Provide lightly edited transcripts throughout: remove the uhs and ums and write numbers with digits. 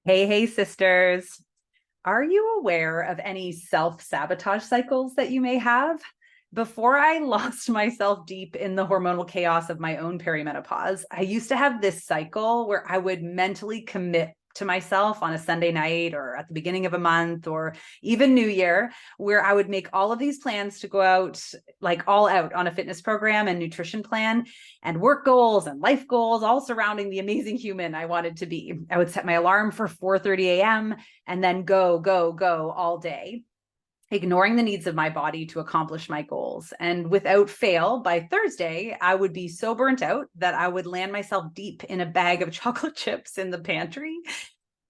Hey, hey, sisters. Are you aware of any self-sabotage cycles that you may have? Before I lost myself deep in the hormonal chaos of my own perimenopause, I used to have this cycle where I would mentally commit to myself on a Sunday night or at the beginning of a month or even New Year, where I would make all of these plans to go out, like all out on a fitness program and nutrition plan and work goals and life goals, all surrounding the amazing human I wanted to be. I would set my alarm for 4:30 a.m. and then go, go, go all day, ignoring the needs of my body to accomplish my goals. And without fail, by Thursday, I would be so burnt out that I would land myself deep in a bag of chocolate chips in the pantry,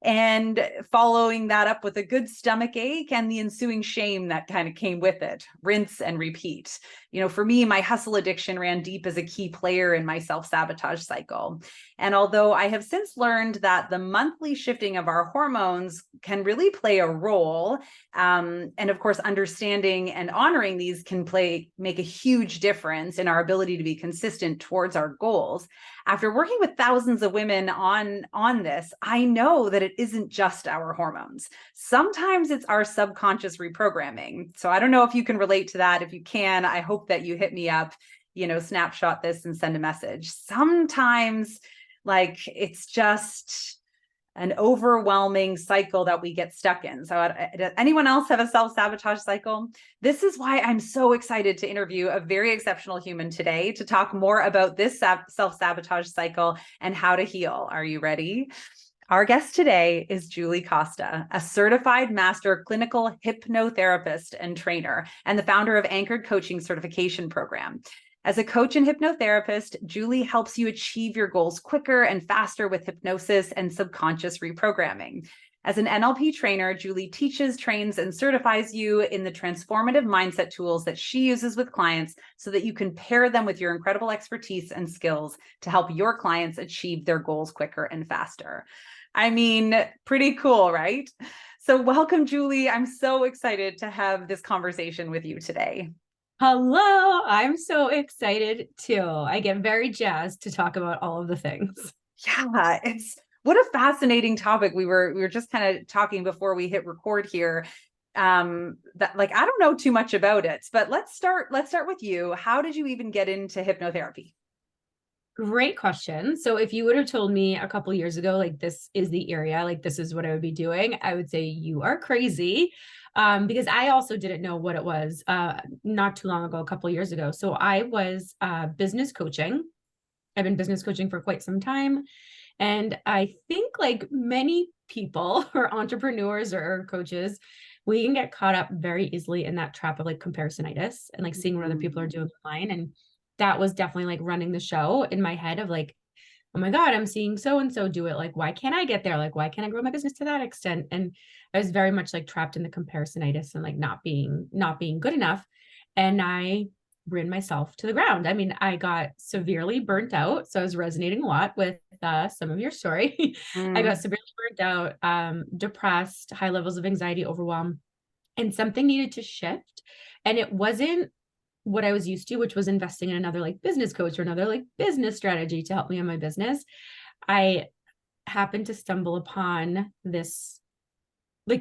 and following that up with a good stomach ache and the ensuing shame that kind of came with it. Rinse and repeat. For me, my hustle addiction ran deep as a key player in my self-sabotage cycle. And although I have since learned that the monthly shifting of our hormones can really play a role, and of course, understanding and honoring these can make a huge difference in our ability to be consistent towards our goals. After working with thousands of women on this, I know that it isn't just our hormones. Sometimes it's our subconscious reprogramming. So I don't know if you can relate to that. If you can, I hope that you hit me up, snapshot this and send a message. Sometimes, it's just an overwhelming cycle that we get stuck in. So does anyone else have a self-sabotage cycle? This is why I'm so excited to interview a very exceptional human today to talk more about this self-sabotage cycle and how to heal. Are you ready? Our guest today is Julie Costa, a certified master clinical hypnotherapist and trainer, and the founder of Anchored Coaching Certification Program. As a coach and hypnotherapist, Julie helps you achieve your goals quicker and faster with hypnosis and subconscious reprogramming. As an NLP trainer, Julie teaches, trains, and certifies you in the transformative mindset tools that she uses with clients so that you can pair them with your incredible expertise and skills to help your clients achieve their goals quicker and faster. I mean, pretty cool, right? So welcome, Julie. I'm so excited to have this conversation with you today. Hello, I'm so excited too. I get very jazzed to talk about all of the things. Yeah, what a fascinating topic. We were just kind of talking before we hit record here. That I don't know too much about it, but let's start with you. How did you even get into hypnotherapy? Great question. So if you would have told me a couple years ago, this is the area, this is what I would be doing, I would say you are crazy. Because I also didn't know what it was not too long ago, a couple years ago. So I was business coaching. I've been business coaching for quite some time. And I think like many people or entrepreneurs or coaches, we can get caught up very easily in that trap of comparisonitis and seeing what other people are doing online. And that was definitely running the show in my head of oh my God, I'm seeing so-and-so do it. Why can't I get there? Why can't I grow my business to that extent? And I was very much trapped in the comparisonitis and not being good enough. And I ran myself to the ground. I mean, I got severely burnt out. So I was resonating a lot with some of your story. I got severely burnt out, depressed, high levels of anxiety, overwhelm, and something needed to shift. And it wasn't what I was used to, which was investing in another business coach or another business strategy to help me in my business. I happened to stumble upon this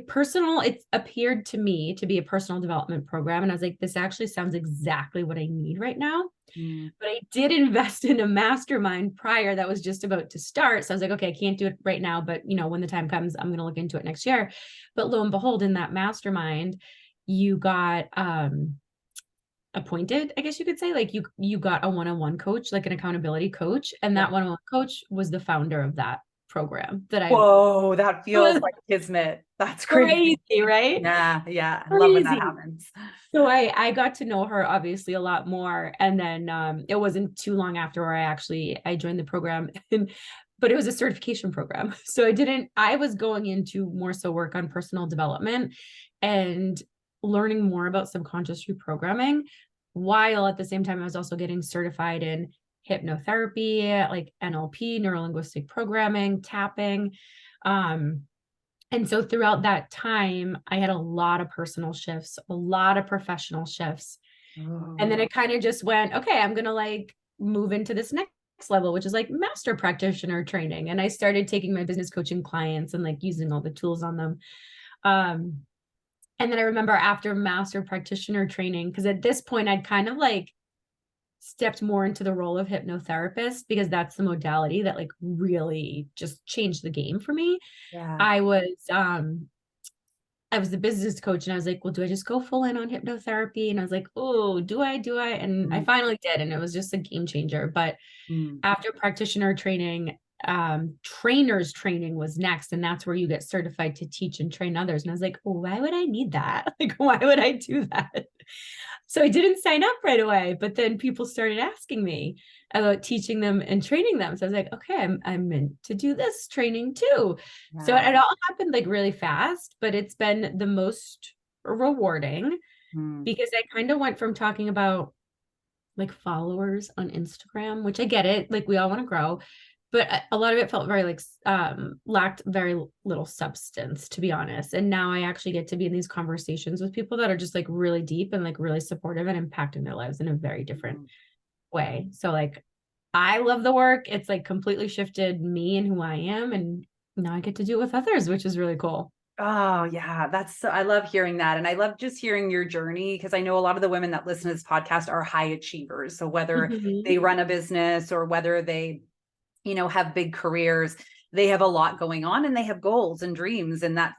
personal, it appeared to me to be a personal development program. And I was like, this actually sounds exactly what I need right now. But I did invest in a mastermind prior that was just about to start. So I was like, okay, I can't do it right now, but when the time comes, I'm going to look into it next year. But lo and behold, in that mastermind, you got, appointed, I guess you could say, you got a one-on-one coach, an accountability coach. And that one-on-one coach was the founder of that program that Whoa, that feels like kismet. That's crazy. crazy, right? Yeah. I love when that Crazy. happens. So I got to know her obviously a lot more. And then it wasn't too long after where I joined the program, but it was a certification program. So I was going into more so work on personal development and learning more about subconscious reprogramming, while at the same time I was also getting certified in hypnotherapy, NLP, neuro-linguistic programming, tapping. And so throughout that time, I had a lot of personal shifts, a lot of professional shifts. And then it kind of just went, okay, I'm going to move into this next next level, which is like master practitioner training. And I started taking my business coaching clients and like using all the tools on them. And then I remember after master practitioner training, because at this point I'd kind of like stepped more into the role of hypnotherapist, because that's the modality that like really just changed the game for me. Yeah. I was the business coach, and I was like, well, do I just go full in on hypnotherapy? And I was like, oh, do I? And I finally did. And it was just a game changer. But after practitioner training, trainers training was next. And that's where you get certified to teach and train others. And I was like, oh, why would I need that? Like, why would I do that? So I didn't sign up right away, but then people started asking me about teaching them and training them. So I was like, okay, I'm meant to do this training too. Wow. So it all happened like really fast, but it's been the most rewarding because I kind of went from talking about like followers on Instagram, which I get it, like we all want to grow, but a lot of it felt very like lacked very little substance, to be honest. And now I actually get to be in these conversations with people that are just like really deep and like really supportive and impacting their lives in a very different way. So like I love the work. It's like completely shifted me and who I am, and now I get to do it with others, which is really cool. Oh yeah, I love hearing that. And I love just hearing your journey, because I know a lot of the women that listen to this podcast are high achievers. So whether they run a business or whether they, have big careers, they have a lot going on and they have goals and dreams, and that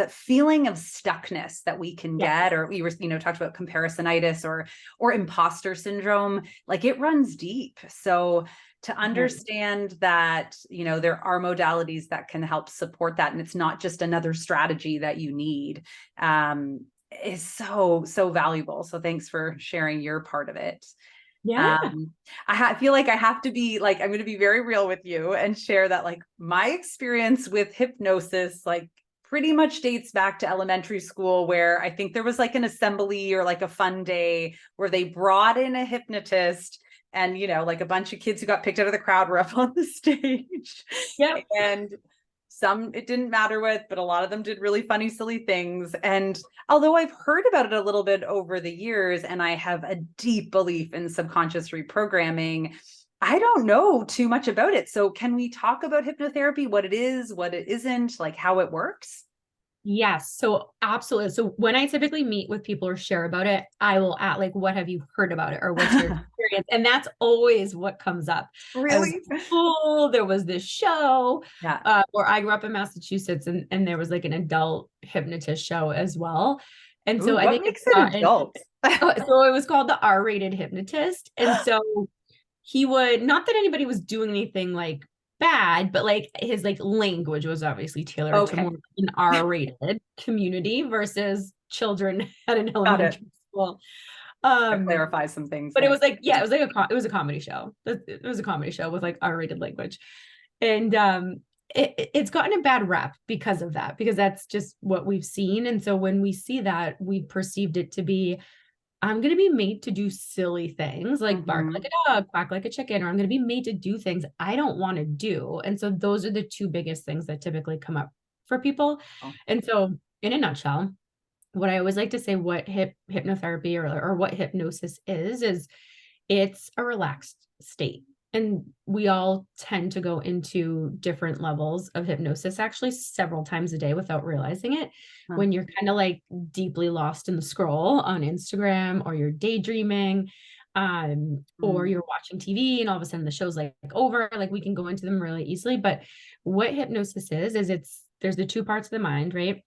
feeling of stuckness that we can get, or we were, talked about comparisonitis or imposter syndrome, like it runs deep. So to understand that, there are modalities that can help support that, and it's not just another strategy that you need, is so, so valuable. So thanks for sharing your part of it. Yeah. I feel like I have to be like, I'm going to be very real with you and share that like my experience with hypnosis, like pretty much dates back to elementary school, where I think there was like an assembly or like a fun day where they brought in a hypnotist, and, like a bunch of kids who got picked out of the crowd were up on the stage. Yeah. And some it didn't matter with, but a lot of them did really funny, silly things. And although I've heard about it a little bit over the years, and I have a deep belief in subconscious reprogramming, I don't know too much about it. So can we talk about hypnotherapy, what it is, what it isn't, like how it works? Yes. So absolutely. So when I typically meet with people or share about it, I will ask like, what have you heard about it? Or what's your experience? And that's always what comes up. Really? Cool. There was this show Yeah. where I grew up in Massachusetts, and there was like an adult hypnotist show as well. And so I What think makes it adult? so it was called the R-rated hypnotist. And so he would, not that anybody was doing anything like bad, but like his like language was obviously tailored to more an R-rated community versus children at an elementary school. That clarifies some things. But it was like, yeah, it was a comedy show. It was a comedy show with like R-rated language. And it's gotten a bad rep because of that, because that's just what we've seen. And so when we see that, we perceived it to be, I'm going to be made to do silly things like bark like a dog, quack like a chicken, or I'm going to be made to do things I don't want to do. And so those are the two biggest things that typically come up for people. And so in a nutshell, what I always like to say, what hypnotherapy or what hypnosis is it's a relaxed state. And we all tend to go into different levels of hypnosis, actually several times a day without realizing it. When you're kind of like deeply lost in the scroll on Instagram, or you're daydreaming, or you're watching TV and all of a sudden the show's like over, like we can go into them really easily. But what hypnosis is there's the two parts of the mind, right?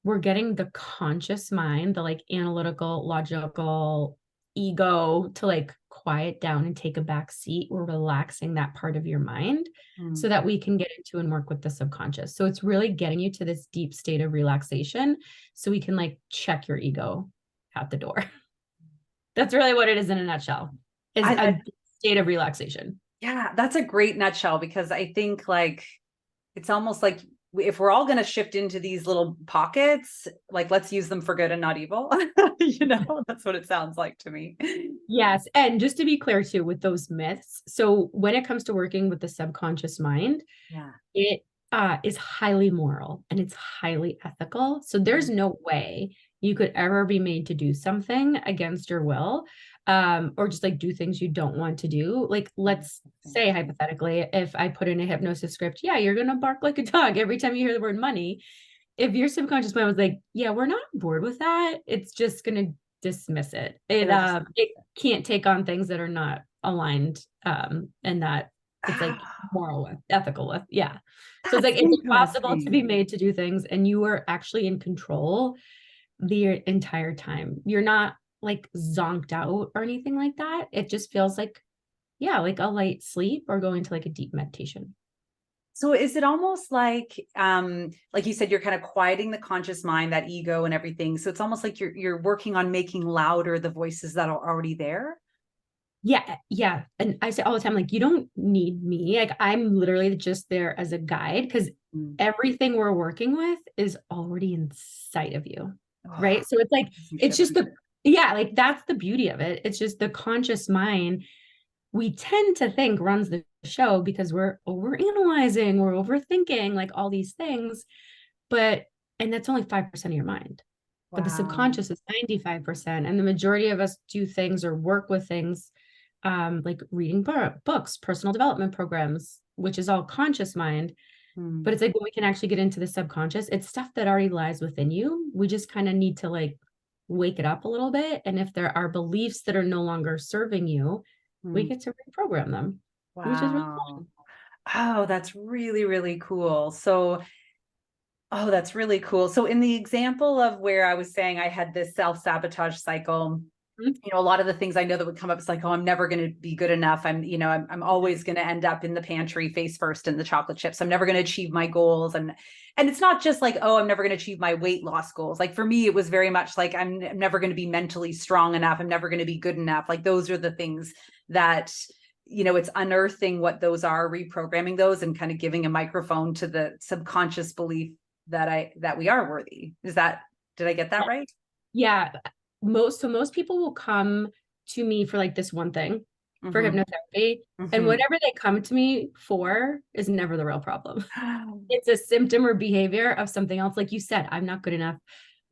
We're getting the conscious mind, the like analytical, logical ego to like quiet down and take a back seat. We're relaxing that part of your mind so that we can get into and work with the subconscious. So it's really getting you to this deep state of relaxation so we can like check your ego out the door. That's really what it is in a nutshell, is a state of relaxation. Yeah, that's a great nutshell, because I think like it's almost like if we're all going to shift into these little pockets, like let's use them for good and not evil. That's what it sounds like to me. Yes. And just to be clear too, with those myths. So when it comes to working with the subconscious mind, it is highly moral and it's highly ethical. So there's no way you could ever be made to do something against your will, or just like do things you don't want to do. Like, let's say hypothetically, if I put in a hypnosis script, yeah, you're going to bark like a dog every time you hear the word money. If your subconscious mind was like, yeah, we're not on board with that, it's just going to dismiss it. It can't take on things that are not aligned, and that it's like moral with, ethical with. Yeah. So it's That's like, it's impossible to interesting. be made to do things, and you are actually in control the entire time. You're not like zonked out or anything like that. It just feels like, yeah, like a light sleep or going to like a deep meditation. So is it almost like you said, you're kind of quieting the conscious mind, that ego and everything. So it's almost like you're working on making louder the voices that are already there. Yeah, yeah. And I say all the time, like, you don't need me. Like, I'm literally just there as a guide, because everything we're working with is already inside of you. Oh, Right. So it's like, it's just yeah, like that's the beauty of it. It's just the conscious mind, we tend to think runs the show because we're overanalyzing, we're overthinking, like all these things. But, and that's only 5% of your mind. But the wow. subconscious is 95%. And the majority of us do things or work with things, like reading books, personal development programs, which is all conscious mind. But it's like, when we can actually get into the subconscious, it's stuff that already lies within you. We just kind of need to like wake it up a little bit. And if there are beliefs that are no longer serving you, we get to reprogram them, which is really Wow. fun. Oh, that's really, really cool. So, oh, that's really cool. So in the example of where I was saying I had this self-sabotage cycle, a lot of the things I know that would come up is like, oh, I'm never going to be good enough. I'm always going to end up in the pantry face first in the chocolate chips. I'm never going to achieve my goals. And it's not just like, oh, I'm never going to achieve my weight loss goals. Like for me, it was very much like, I'm never going to be mentally strong enough. I'm never going to be good enough. Like those are the things that, it's unearthing what those are, reprogramming those, and kind of giving a microphone to the subconscious belief that we are worthy. Did I get that right? Yeah. Most people will come to me for like this one thing, for hypnotherapy. And whatever they come to me for is never the real problem. It's a symptom or behavior of something else. Like you said, I'm not good enough.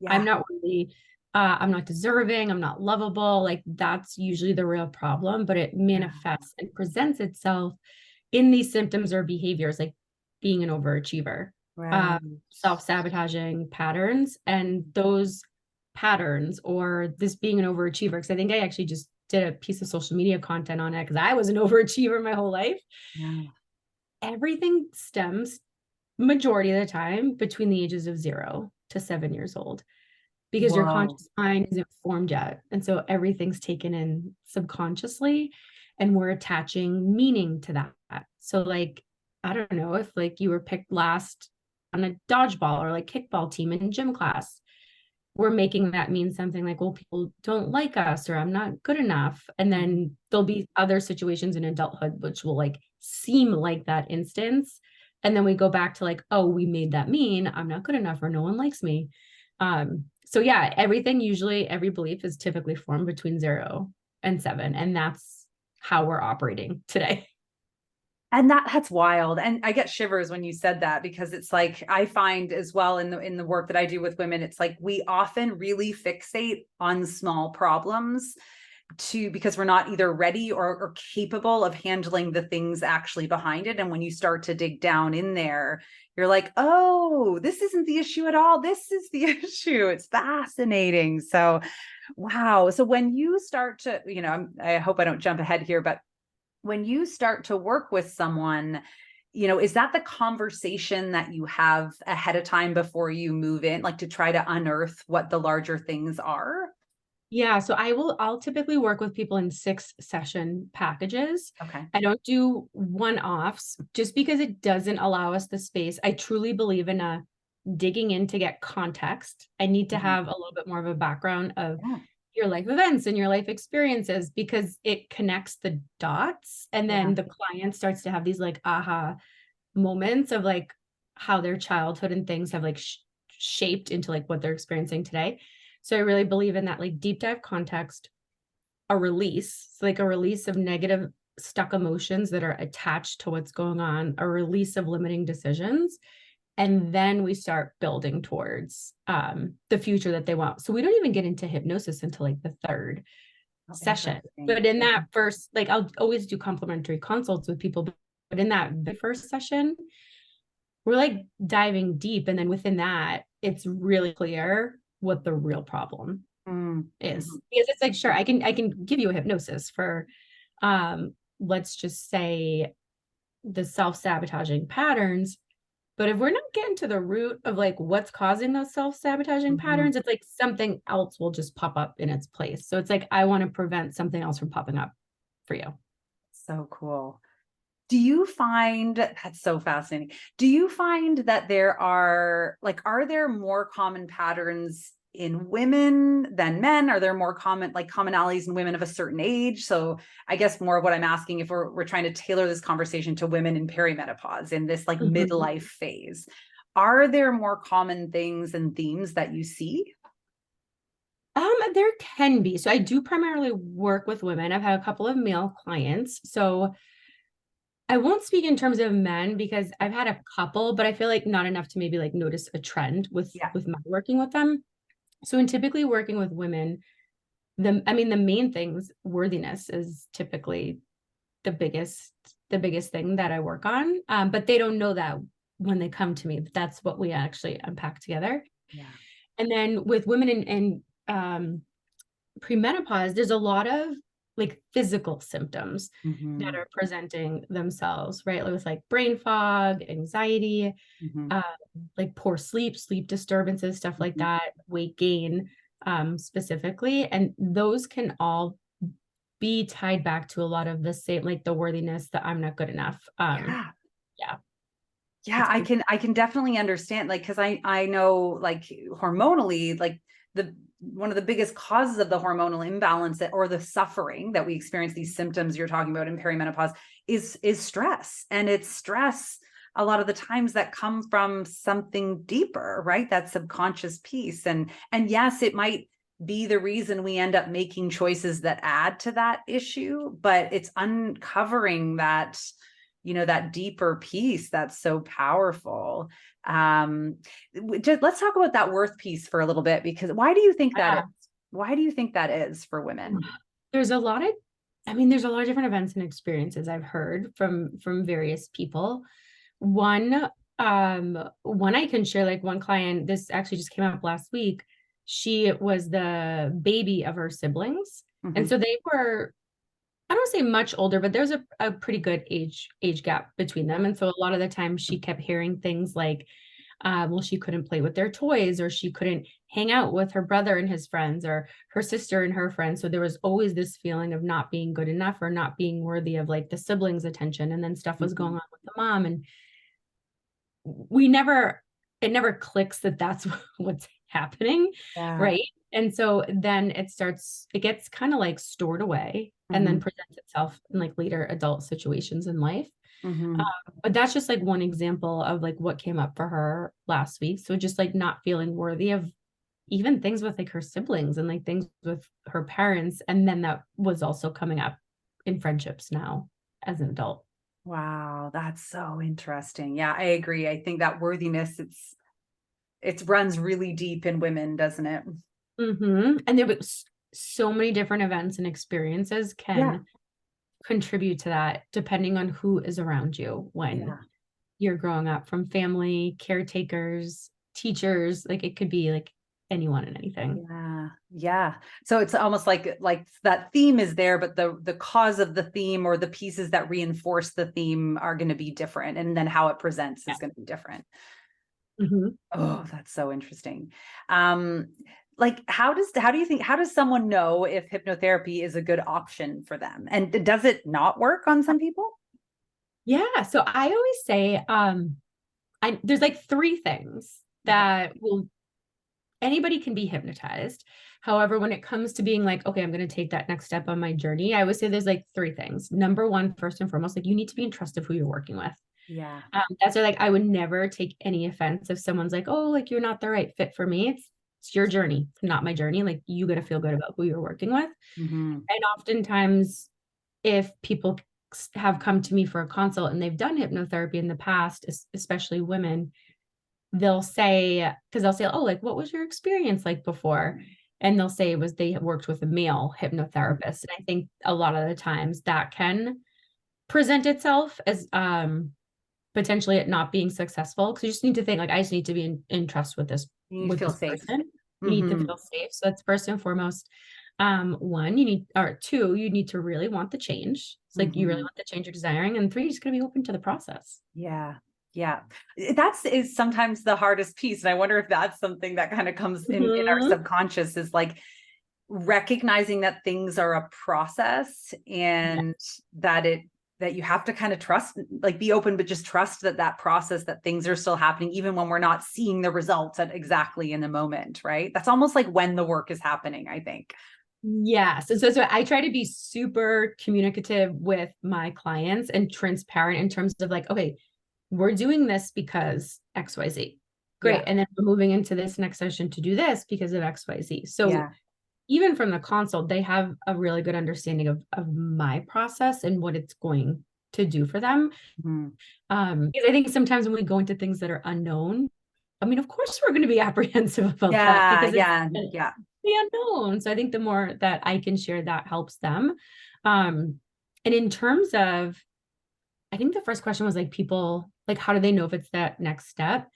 I'm Yeah. not worthy. I'm not deserving. I'm not lovable. Like that's usually the real problem, but it manifests and presents itself in these symptoms or behaviors, like being an overachiever, Right. self-sabotaging patterns. And those patterns, or this being an overachiever, because I think I actually just did a piece of social media content on it because I was an overachiever my whole life. Yeah. Everything stems majority of the time between the ages of 0 to 7 years old, because your Whoa. conscious mind isn't formed yet. And so everything's taken in subconsciously, and we're attaching meaning to that. So like, I don't know, if like you were picked last on a dodgeball or like kickball team in gym class, we're making that mean something like, well, people don't like us, or I'm not good enough. And then there'll be other situations in adulthood which will like seem like that instance. And then we go back to like, oh, we made that mean I'm not good enough, or no one likes me. So yeah, every belief is typically formed between 0 and 7. And that's how we're operating today. And that's wild. And I get shivers when you said that, because it's like, I find as well in the work that I do with women, it's like we often really fixate on small problems because we're not either ready or capable of handling the things actually behind it. And when you start to dig down in there, you're like, oh, this isn't the issue at all. This is the issue. It's fascinating. So, wow. So when you start to, I hope I don't jump ahead here, but when you start to work with someone, is that the conversation that you have ahead of time before you move in, like to try to unearth what the larger things are? Yeah, so I'll typically work with people in 6-session packages. Okay. I don't do one-offs just because it doesn't allow us the space. I truly believe in digging in to get context. I need to have a little bit more of a background of Yeah. your life events and your life experiences, because it connects the dots. And Yeah. then the client starts to have these like aha moments of like how their childhood and things have like shaped into like what they're experiencing today. So I really believe in that like deep dive context, a release, like a release of negative stuck emotions that are attached to what's going on, a release of limiting decisions, And then we start building towards the future that they want. So we don't even get into hypnosis until like the third session. But in that first, like I'll always do complimentary consults with people, but in that the first session, we're like diving deep. And then within that, it's really clear what the real problem is. Because it's like, sure, I can give you a hypnosis for let's just say the self-sabotaging patterns. But if we're not getting to the root of like what's causing those self-sabotaging patterns, it's like something else will just pop up in its place. So it's like, I want to prevent something else from popping up for you. So cool. Do you find that's so fascinating? Do you find that there are are there more common patterns in women than men? Are there more commonalities in women of a certain age? So I guess more of what I'm asking, if we're trying to tailor this conversation to women in perimenopause, in this midlife phase, are there more common things and themes that you see? There can be. So I do primarily work with women. I've had a couple of male clients. So I won't speak in terms of men because I've had a couple, but I feel like not enough to maybe like notice a trend with my working with them. So in typically working with women, the main things, worthiness is typically the biggest thing that I work on. But they don't know that when they come to me, but that's what we actually unpack together. Yeah. And then with women in premenopause, there's a lot of like physical symptoms that are presenting themselves, right? With like brain fog, anxiety, like poor sleep disturbances, stuff like that, weight gain, specifically. And those can all be tied back to a lot of the same, like the worthiness that I'm not good enough. Yeah, I can definitely understand, because I know, hormonally, the one of the biggest causes of the hormonal imbalance or the suffering that we experience, these symptoms you're talking about in perimenopause, is stress. And it's stress a lot of the times that come from something deeper, right? That subconscious piece. And yes, it might be the reason we end up making choices that add to that issue, but it's uncovering that, that deeper piece that's so powerful. Let's talk about that worth piece for a little bit, because why do you think that is? Why do you think that is for women? There's a lot of different events and experiences I've heard from various people. One I can share, like one client, this actually just came up last week. She was the baby of her siblings. And so they were, I don't say much older, but there's a pretty good age gap between them. And so a lot of the time she kept hearing things like, well, she couldn't play with their toys, or she couldn't hang out with her brother and his friends, or her sister and her friends. So there was always this feeling of not being good enough or not being worthy of like the siblings' attention. And then stuff was going on with the mom. And it never clicks that that's what's happening. Right. And so then it gets kind of like stored away and then presents itself in like later adult situations in life. But that's just like one example of like what came up for her last week. So just like not feeling worthy of even things with like her siblings and like things with her parents. And then that was also coming up in friendships now as an adult. Wow, that's so interesting. Yeah, I agree. I think that worthiness, it runs really deep in women, doesn't it? And there was so many different events and experiences can contribute to that, depending on who is around you when you're growing up, from family, caretakers, teachers. Like it could be like anyone and anything. Yeah. So it's almost like that theme is there, but the cause of the theme or the pieces that reinforce the theme are going to be different, and then how it presents is going to be different. Oh, that's so interesting. How does someone know if hypnotherapy is a good option for them? And does it not work on some people? Yeah. So I always say, there's like three things that anybody can be hypnotized. However, when it comes to being like, okay, I'm going to take that next step on my journey, I would say there's like three things. Number one, first and foremost, like you need to be in trust of who you're working with. Yeah. That's why, like, I would never take any offense if someone's like, oh, like you're not the right fit for me. It's your journey, it's not my journey. Like you got to feel good about who you're working with. And oftentimes if people have come to me for a consult and they've done hypnotherapy in the past, especially women, they'll say, because they'll say, oh, like, what was your experience like before? And they'll say it was they had worked with a male hypnotherapist. And I think a lot of the times that can present itself as potentially it not being successful, because you just need to think like, I just need to be in trust with this You need to with feel this safe. person. You need to feel safe. So that's first and foremost. One, you need, or two, you need to really want the change. It's like you really want the change you're desiring. And three, you're just going to be open to the process. Yeah. Yeah. That's is sometimes the hardest piece. And I wonder if that's something that kind of comes in our subconscious, is like recognizing that things are a process, and that you have to kind of trust, like be open, but just trust that process, that things are still happening, even when we're not seeing the results at exactly in the moment, right? That's almost like when the work is happening, I think. Yes. And so I try to be super communicative with my clients and transparent in terms of like, okay, we're doing this because XYZ. Great. Yeah. And then we're moving into this next session to do this because of XYZ. So Yeah. even from the consult, they have a really good understanding of my process and what it's going to do for them. Because I think sometimes when we go into things that are unknown, I mean, of course we're going to be apprehensive about that because it's the unknown. So I think the more that I can share, that helps them. And in terms of, I think the first question was like, people, like, how do they know if it's that next step?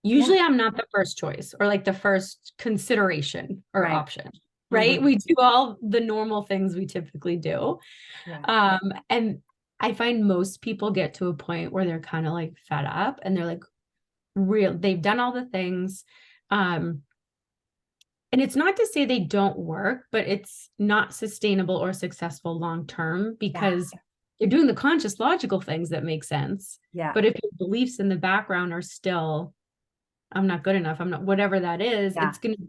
Usually I'm not the first choice or like the first consideration or option, right? We do all the normal things we typically do. And I find most people get to a point where they're kind of like fed up and they're like, they've done all the things. And it's not to say they don't work, but it's not sustainable or successful long-term because you're doing the conscious logical things that make sense. Yeah. But if your beliefs in the background are still, I'm not good enough, I'm not, whatever that is, it's going to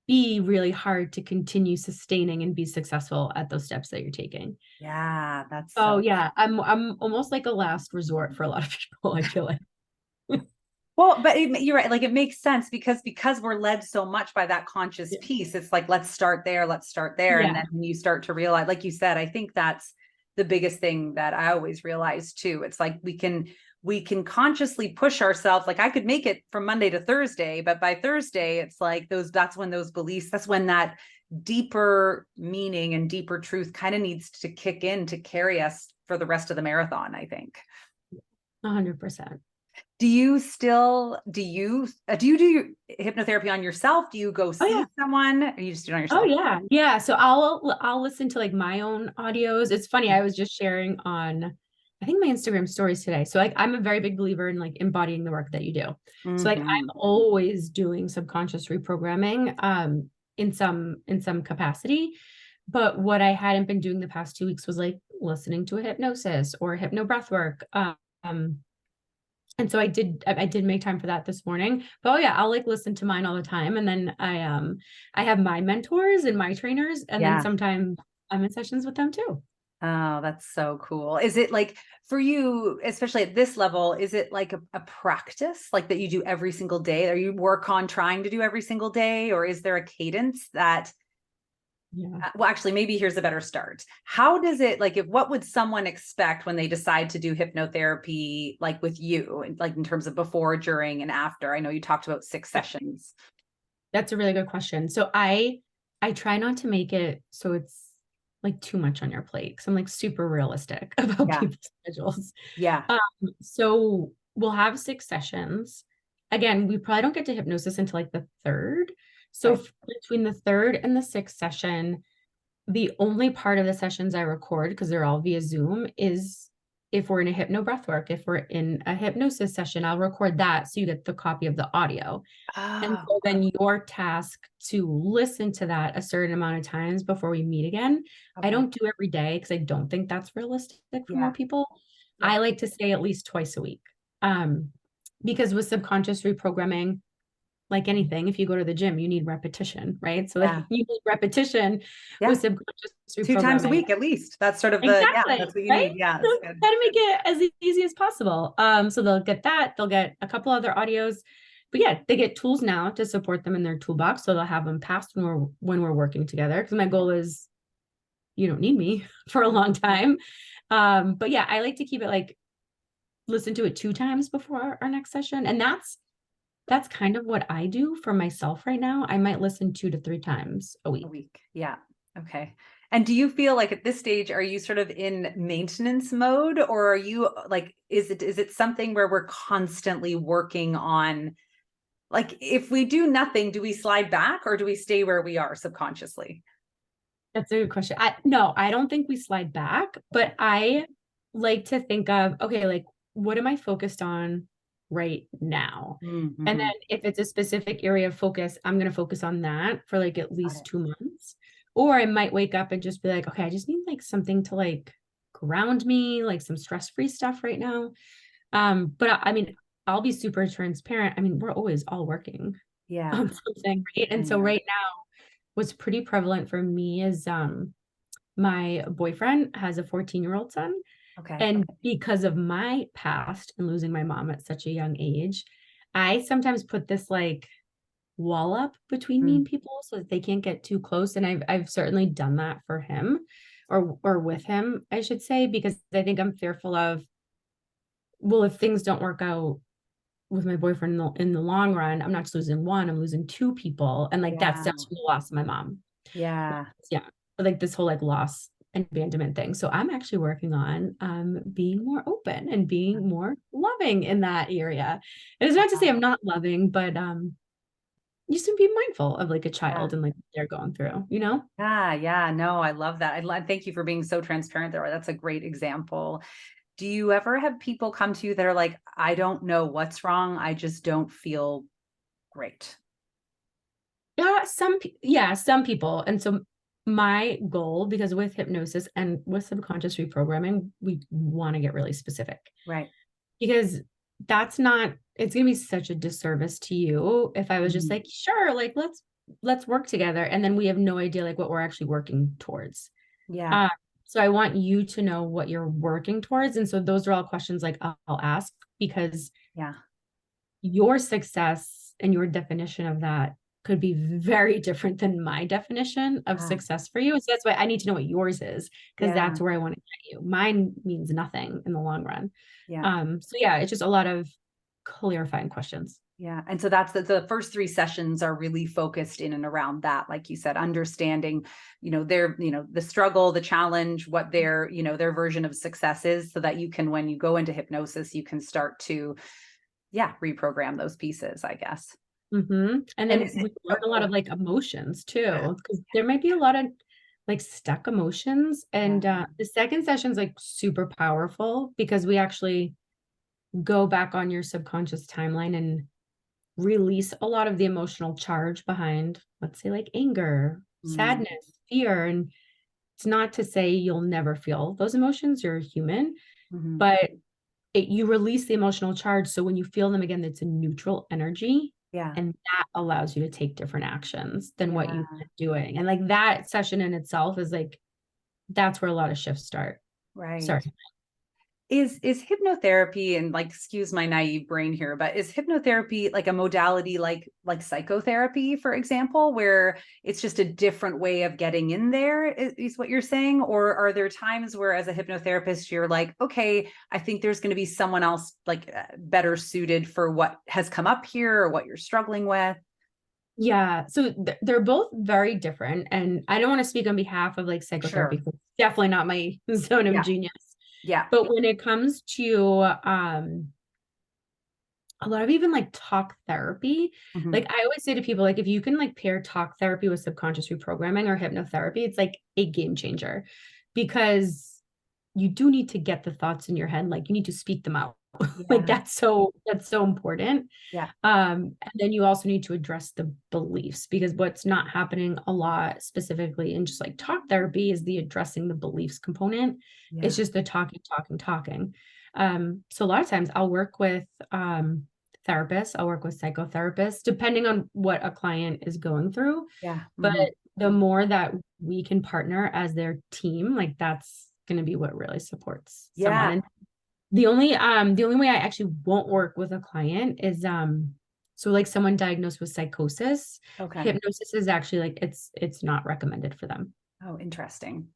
be really hard to continue sustaining and be successful at those steps that you're taking. Yeah. That's I'm almost like a last resort for a lot of people, I feel like. Well, but you're right. Like it makes sense because we're led so much by that conscious piece. It's like, let's start there. And then when you start to realize, like you said, I think that's the biggest thing that I always realize too. It's like, we can consciously push ourselves. Like I could make it from Monday to Thursday, but by Thursday, it's like that's when those beliefs, that's when that deeper meaning and deeper truth kind of needs to kick in to carry us for the rest of the marathon, I think. 100%. Do you do you do hypnotherapy on yourself? Do you go see someone, or you just do it on yourself? Yeah. So I'll listen to like my own audios. It's funny. I was just sharing on, I think, my Instagram stories today. So like, I'm a very big believer in like embodying the work that you do. So like, I'm always doing subconscious reprogramming, in some capacity. But what I hadn't been doing the past 2 weeks was like listening to a hypnosis or hypno breath work. And so I did make time for that this morning. But I'll like listen to mine all the time. And then I have my mentors and my trainers. And then sometimes I'm in sessions with them too. Oh, that's so cool. Is it like for you, especially at this level, is it like a practice like that you do every single day? Or you work on trying to do every single day? Or is there a cadence that well, actually, maybe here's a better start. How does it, like, what would someone expect when they decide to do hypnotherapy, like with you, like in terms of before, during, and after? I know you talked about 6 sessions. That's a really good question. So I try not to make it so it's like too much on your plate, because I'm like super realistic about people's schedules. So we'll have 6 sessions. Again, we probably don't get to hypnosis until like the 3rd. So between the 3rd and the 6th session, the only part of the sessions I record, because they're all via Zoom, is if we're in a hypno breath work. If we're in a hypnosis session, I'll record that so you get the copy of the audio. And so then your task to listen to that a certain amount of times before we meet again. I don't do every day because I don't think that's realistic for more people. I like to say at least twice a week. Because with subconscious reprogramming, like anything, if you go to the gym, you need repetition, right? So like you need repetition with subconscious reprogramming. 2 times a week, at least. That's sort of that's what you need. Yeah. So try to make it as easy as possible. So they'll get that, they'll get a couple other audios, but they get tools now to support them in their toolbox. So they'll have them passed when we're working together. Because my goal is you don't need me for a long time. But I like to keep it like, listen to it 2 times before our next session. And that's that's kind of what I do for myself right now. I might listen 2 to 3 times a A week. week. Yeah. Okay. And do you feel like at this stage, are you sort of in maintenance mode, or are you like, is it something where we're constantly working on, like, if we do nothing, do we slide back or do we stay where we are subconsciously? That's a good question. No, I don't think we slide back, Okay. but I like to think of, okay, like what am I focused on right now? And Mm-hmm. then if it's a specific area of focus, I'm going to focus on that for like at Got least it. 2 months. Or I might wake up and just be like, okay, I just need like something to like ground me, like some stress-free stuff right now. But I mean, I'll be super transparent. I mean, we're always all working Yeah. on something, right? I And so know. right now, what's pretty prevalent for me is my boyfriend has a 14-year-old son. Okay. And because of my past and losing my mom at such a young age, I sometimes put this like wall up between me and Mm. people so that they can't get too close. And I've certainly done that for him or with him, I should say, because I think I'm fearful of, well, if things don't work out with my boyfriend in the long run, I'm not just losing one, I'm losing two people. And like that Yeah. stems from the loss of my mom. Yeah. Yeah. Like this whole like loss and abandonment thing. So I'm actually working on being more open and being more loving in that area. And it's not to say I'm not loving, but just to be mindful of like a Yeah. child and like what they're going through, you know? Yeah. Yeah. No, I love that. Thank you for being so transparent there. That's a great example. Do you ever have people come to you that are like, I don't know what's wrong. I just don't feel great. Yeah, some people. And so my goal, because with hypnosis and with subconscious reprogramming, we want to get really specific Right. because that's not, it's gonna be such a disservice to you if I was just Mhm. like, sure, like let's work together. And then we have no idea like what we're actually working towards. Yeah. Uh, so I want you to know what you're working towards. And so those are all questions like I'll ask because Yeah. your success and your definition of that could be very different than my definition of Ah, success for you. So that's why I need to know what yours is, because yeah. that's where I want to get you. Mine means nothing in the long run. Yeah. So yeah, it's just a lot of clarifying questions. Yeah. And so that's the first three sessions are really focused in and around that. Like you said, understanding, their, the struggle, the challenge, what their, their version of success is, so that you can, when you go into hypnosis, you can start to, yeah, reprogram those pieces, I guess. And And then is we it, learn a lot oh, of like emotions yeah, too, because there might be a lot of like stuck emotions. yeah. And the second session is like super powerful because we actually go back on your subconscious timeline and release a lot of the emotional charge behind, let's say, like anger, Mm, sadness, fear. And it's not to say you'll never feel those emotions, you're human, mhm. but you release the emotional charge. So when you feel them again, it's a neutral energy. Yeah. And that allows you to take different actions than what you've Yeah. been doing. And like that session in itself is like, that's where a lot of shifts start. Right. Sorry. Is hypnotherapy, and like, excuse my naive brain here, but is hypnotherapy like a modality like psychotherapy, for example, where it's just a different way of getting in there, is what you're saying? Or are there times where as a hypnotherapist you're like, okay, I think there's going to be someone else like better suited for what has come up here or what you're struggling with? Yeah, so they're both very different, and I don't want to speak on behalf of like psychotherapy, Sure. 'cause it's definitely not my zone of Yeah. genius. Yeah. But when it comes to a lot of even like talk therapy, Mhm. like I always say to people, like if you can like pair talk therapy with subconscious reprogramming or hypnotherapy, it's like a game changer because you do need to get the thoughts in your head, like you need to speak them out. Like Yeah. that's so important. Yeah. And then you also need to address the beliefs because what's not happening a lot, specifically in just like talk therapy, is the addressing the beliefs component. It's Yeah. just the talking, talking, talking. So a lot of times I'll work with therapists, I'll work with psychotherapists, depending on what a client is going through. Yeah. But Mhm. the more that we can partner as their team, like that's going to be what really supports someone. Yeah. And the only way I actually won't work with a client is so like someone diagnosed with psychosis, Okay. hypnosis is actually like it's not recommended for them. Oh, interesting.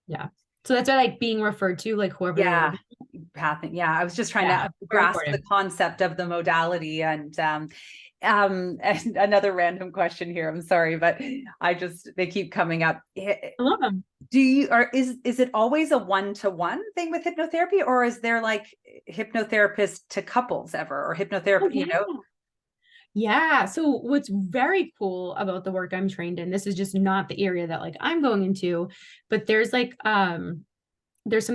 Yeah. So that's why like being referred to, like whoever they're Yeah. working. Pathing. Yeah. I was just trying Yeah, to very grasp the important. concept of the modality and another random question here. I'm sorry, but they keep coming up. I love them. Do you, or is it always a one-to-one thing with hypnotherapy, or is there like hypnotherapist to couples ever, or Oh hypnotherapy, yeah. Yeah. So what's very cool about the work I'm trained in, this is just not the area that like I'm going into, but there's something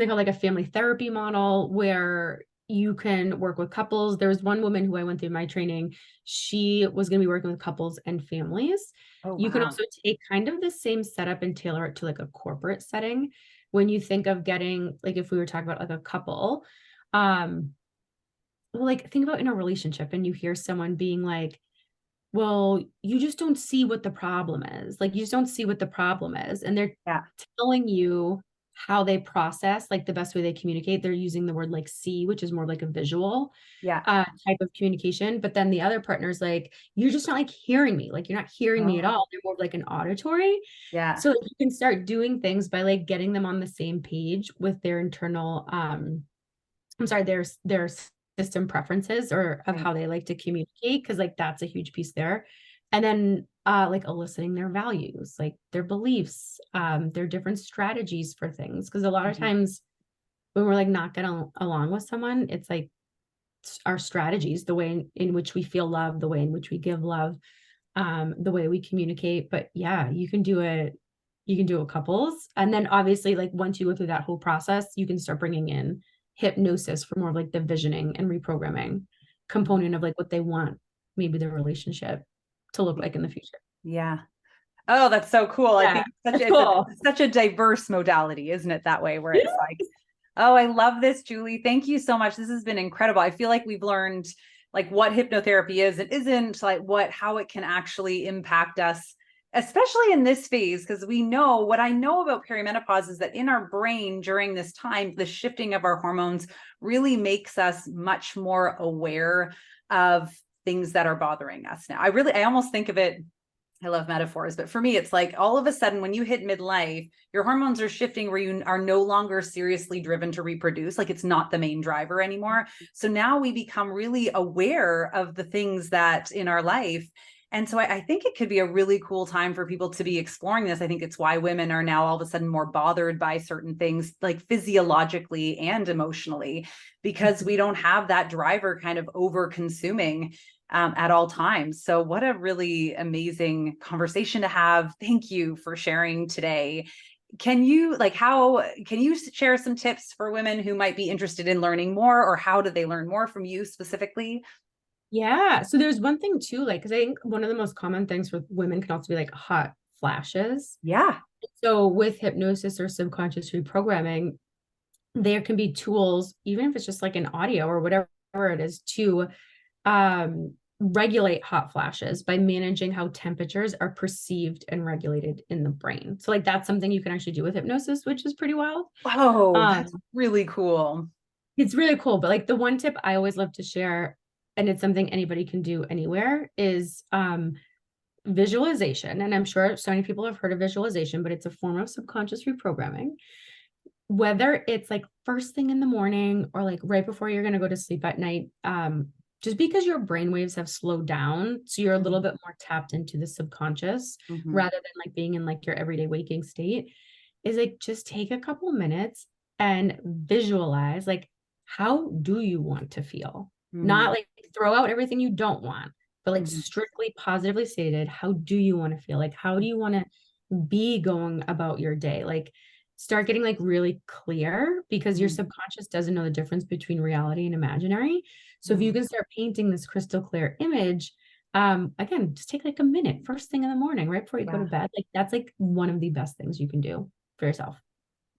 called like a family therapy model where you can work with couples. There was one woman who I went through my training. She was going to be working with couples and families. Oh, You can wow. also take kind of the same setup and tailor it to like a corporate setting. When you think of getting, like if we were talking about like a couple, um, well, like think about in a relationship and you hear someone being like, well, you just don't see what the problem is. Like you just don't see what the problem is. And they're Yeah. telling you how they process, like the best way they communicate. They're using the word like see, which is more like a visual Yeah. type of communication. But then the other partner's like, you're just not like hearing me. Like you're not hearing me at Oh, all. They're more of like an auditory. yeah. So like, you can start doing things by like getting them on the same page with their internal I'm sorry, their system preferences or of Right. how they like to communicate, because like that's a huge piece there. And then like eliciting their values, like their beliefs, their different strategies for things. Because a lot of Mhm. times when we're like not getting along with someone, it's like our strategies, the way in which we feel love, the way in which we give love, the way we communicate. But yeah, you can do it couples. And then obviously, like once you go through that whole process, you can start bringing in hypnosis for more of like the visioning and reprogramming component of like what they want maybe their relationship to look like in the future. Yeah. Oh, that's so cool. I Yeah, think it's it's cool. such a diverse modality, isn't it? That way, where it's like, oh, I love this, Julie. Thank you so much. This has been incredible. I feel like we've learned like what hypnotherapy is. It isn't like how it can actually impact us, especially in this phase, because we know what I know about perimenopause is that in our brain during this time, the shifting of our hormones really makes us much more aware of things that are bothering us now. I almost think of it, I love metaphors, but for me, it's like all of a sudden when you hit midlife, your hormones are shifting where you are no longer seriously driven to reproduce. Like it's not the main driver anymore. So now we become really aware of the things that in our life. And so I think it could be a really cool time for people to be exploring this. I think it's why women are now all of a sudden more bothered by certain things, like physiologically and emotionally, because we don't have that driver kind of over consuming at all times. So what a really amazing conversation to have. Thank you for sharing today. Can you can you share some tips for women who might be interested in learning more, or how do they learn more from you specifically? Yeah. So there's one thing too, like, because I think one of the most common things for women can also be like hot flashes. Yeah. So with hypnosis or subconscious reprogramming, there can be tools, even if it's just like an audio or whatever it is, to regulate hot flashes by managing how temperatures are perceived and regulated in the brain. So like that's something you can actually do with hypnosis, which is pretty wild. Oh, Um, that's really cool. it's really cool. But like the one tip I always love to share, and it's something anybody can do anywhere, is visualization. And I'm sure so many people have heard of visualization, but it's a form of subconscious reprogramming. Whether it's like first thing in the morning or like right before you're going to go to sleep at night, just because your brain waves have slowed down, so you're a little bit more tapped into the subconscious Mm-hmm. rather than like being in like your everyday waking state, is like just take a couple minutes and visualize like how do you want to feel? Not like throw out everything you don't want, but like Mm-hmm. strictly positively stated, how do you want to feel? Like how do you want to be going about your day? Like start getting like really clear, because your subconscious doesn't know the difference between reality and imaginary. So if you can start painting this crystal clear image, again, just take like a minute first thing in the morning, right before you go to Yeah. bed. Like that's like one of the best things you can do for yourself.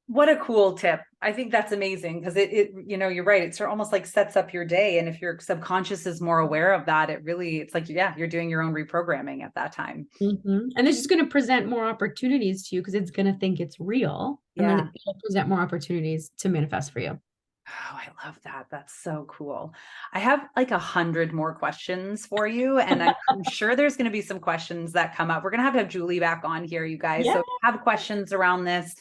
What a cool tip. I think that's amazing because you're right. It sort of almost like sets up your day. And if your subconscious is more aware of that, it's like, yeah, you're doing your own reprogramming at that time. And it's just going to present more opportunities to you because it's going to think it's real. And then Yeah. it'll present more opportunities to manifest for you. Oh, I love that. That's so cool. I have like 100 more questions for you, and I'm sure there's going to be some questions that come up. We're going to have Julie back on here, you guys. Yeah. So if you have questions around this,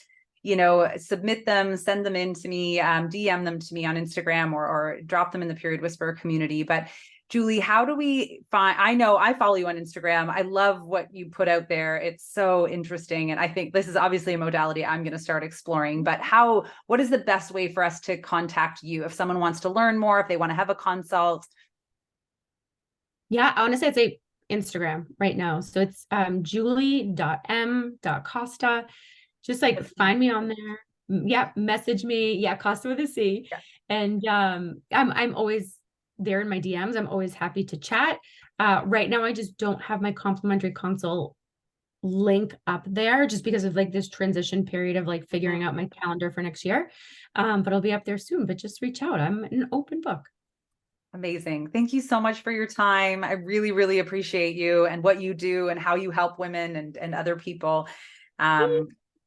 submit them, send them in to me, DM them to me on Instagram, or drop them in the Period Whisperer community. But Julie, how do we find, I know I follow you on Instagram. I love what you put out there. It's so interesting. And I think this is obviously a modality I'm going to start exploring, but what is the best way for us to contact you if someone wants to learn more, if they want to have a consult? Yeah, honestly, I'd say Instagram right now. So it's julie.m.costa. Just like find me on there. Yeah, message me. Yeah, Costa with a C. Yeah. And I'm always there in my DMs. I'm always happy to chat. Right now, I just don't have my complimentary consult link up there just because of like this transition period of like figuring out my calendar for next year. But I'll be up there soon. But just reach out. I'm an open book. Amazing. Thank you so much for your time. I really, really appreciate you and what you do and how you help women and other people.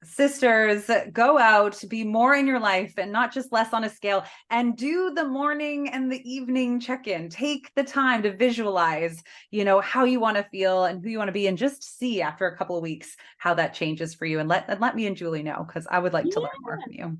Sisters, go out, be more in your life and not just less on a scale, and do the morning and the evening check-in. Take the time to visualize, how you want to feel and who you want to be, and just see after a couple of weeks how that changes for you. And let me and Julie know, because I would like to learn more from you.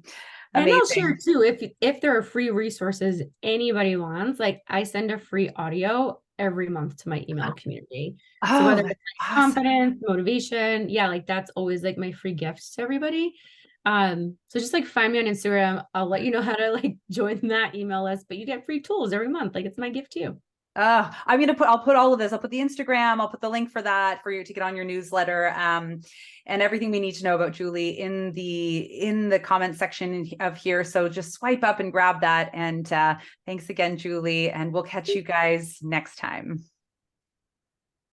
And I'll Amazing. share too, if there are free resources anybody wants, like I send a free audio every month to my email community. So Oh, whether that's it's like awesome. confidence, motivation, yeah, like that's always like my free gifts to everybody. So just like find me on Instagram. I'll let you know how to like join that email list, but you get free tools every month. Like it's my gift to you. I'll put all of this. I'll put the Instagram, I'll put the link for that for you to get on your newsletter, and everything we need to know about Julie in the comment section of here. So just swipe up and grab that. And thanks again, Julie. And we'll catch you guys next time.